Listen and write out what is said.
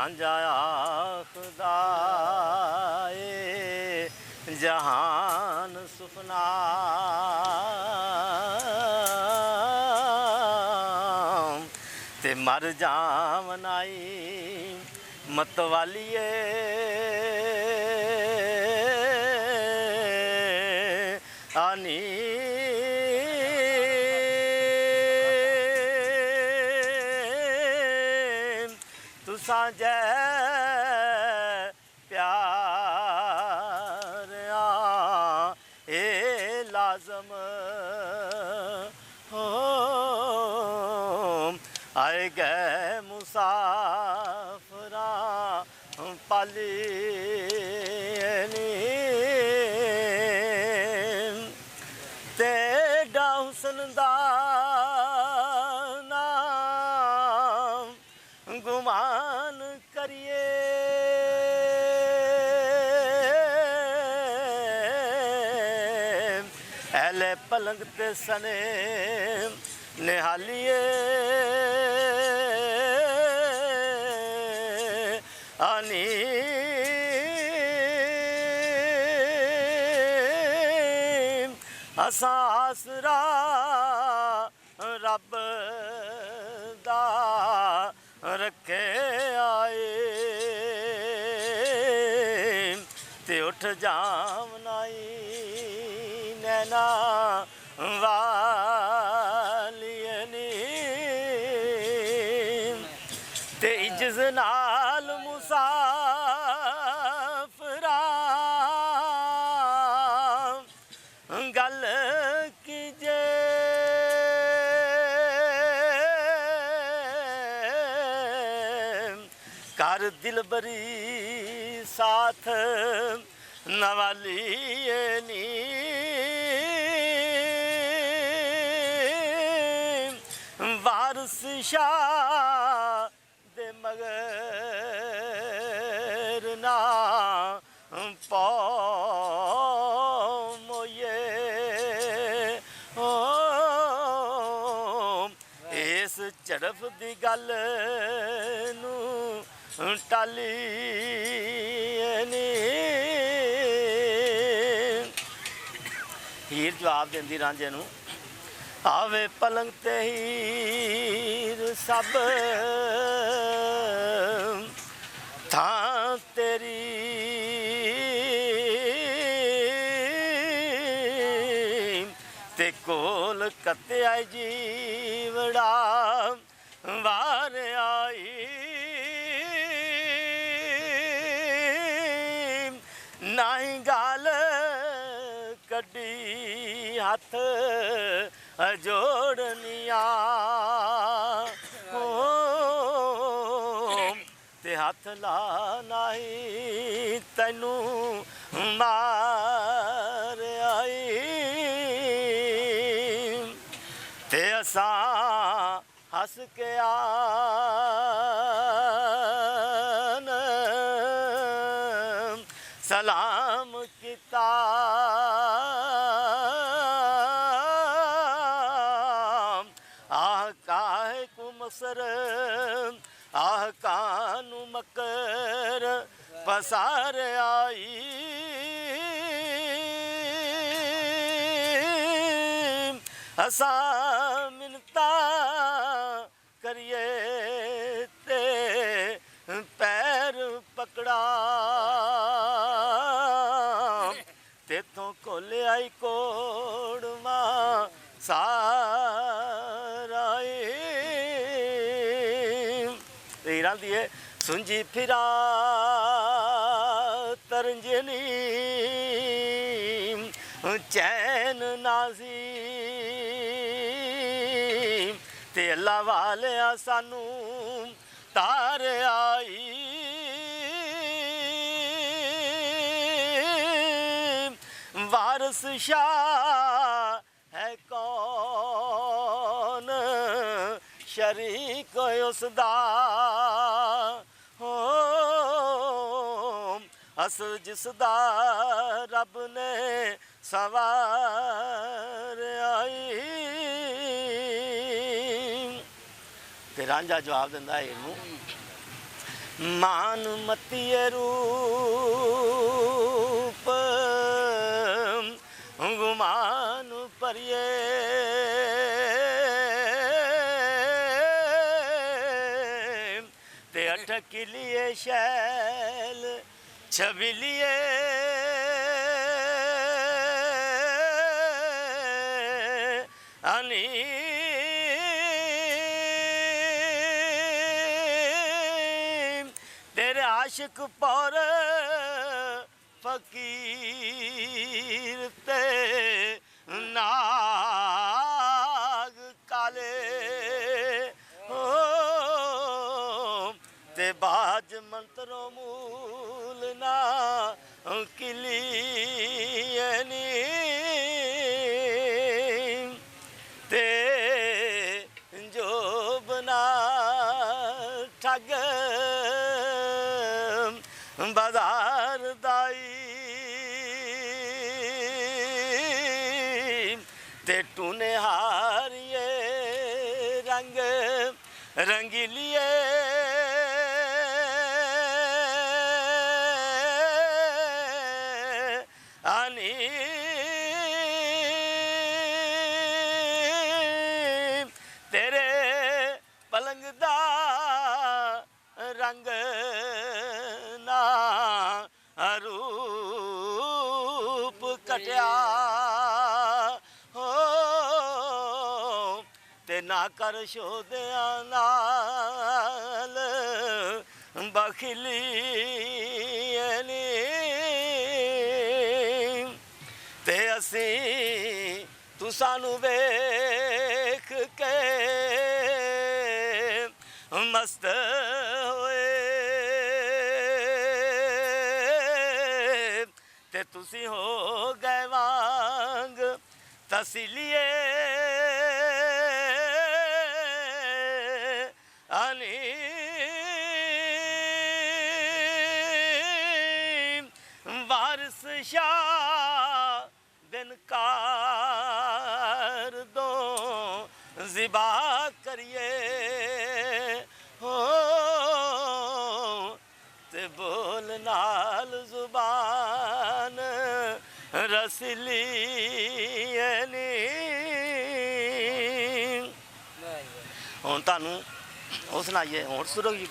ਰਾਂਝਾ ਆਖਦਾ ਏ ਜਹਾਨ ਸੁਪਨਾ ਤੇ ਮਰ ਜਾਵਨਾਈ ਮਤਵਾਲੀਏ ਆਨੀ तुसां जै प्यारिया ए लाजम हो आए गए मुसाफरा पाली तेरा हुसन दा गुमान करिए ऐले पलंग ते सने निहालिए आनी असां आसरा रब दा रखे आए ते उठ जावनाई नैना वालियनी ते इज्जत नाल मुसाफरा गल कीजे कर दिलबरी साथ नवालिए नी वारस शाह दे मगर ना मोये ओ इस झड़फ दी गल नू टाली हीर जवाब देंदी रांझे नू आवे पलंग ते हीर सब थां तेरी ते कोल कते आई जीवड़ा वार आई नाई गाल कड्डी हथ जोड़निया ते हथ ला नहीं तैनू मार आई ते असां हस के आन सलाम किता आह काहे को मसर आह कानू मकर पसार आई असा मिन्नता करिए ते पैर पकड़ा तेथों कोले आई कोड़मा साराई हीरां दी सुंजी फिरा तरंजनी चैन नाजी ते अल्लाह वाले सानू तार आई वारस शाह है कौन शरीक उसदा हो असल जिसदा रब ने सवार आई ते रांझा जवाब दिंदा हीर नूं मान मतीय रूप गुमान परिये ते अटकिलिए शैल छबिलिए अनी तेरे आशिक पर फकीर ते नाग काले हो ते बाज मंत्रों मूल ना किलियनी ते जो बना ठग बाजार दाई ते टूने हारिए रंग रंगीलिए आनी तेरे पलंग दा रंग ना रूप कटिया हो ते ना कर शोदिया नाल बखली ते असी तू सानू वेख के मस्त होए ते तुसी हो गए वांग तसीलिए आनी वारिस शाह दिन कार दो ज़िबा करिए हो ते बोल नाल जुबान रसली हुण तुहानूं ਉਹ ਸੁਣਾਈਏ ਹੁਣ ਸੁਣੋ ਜੀ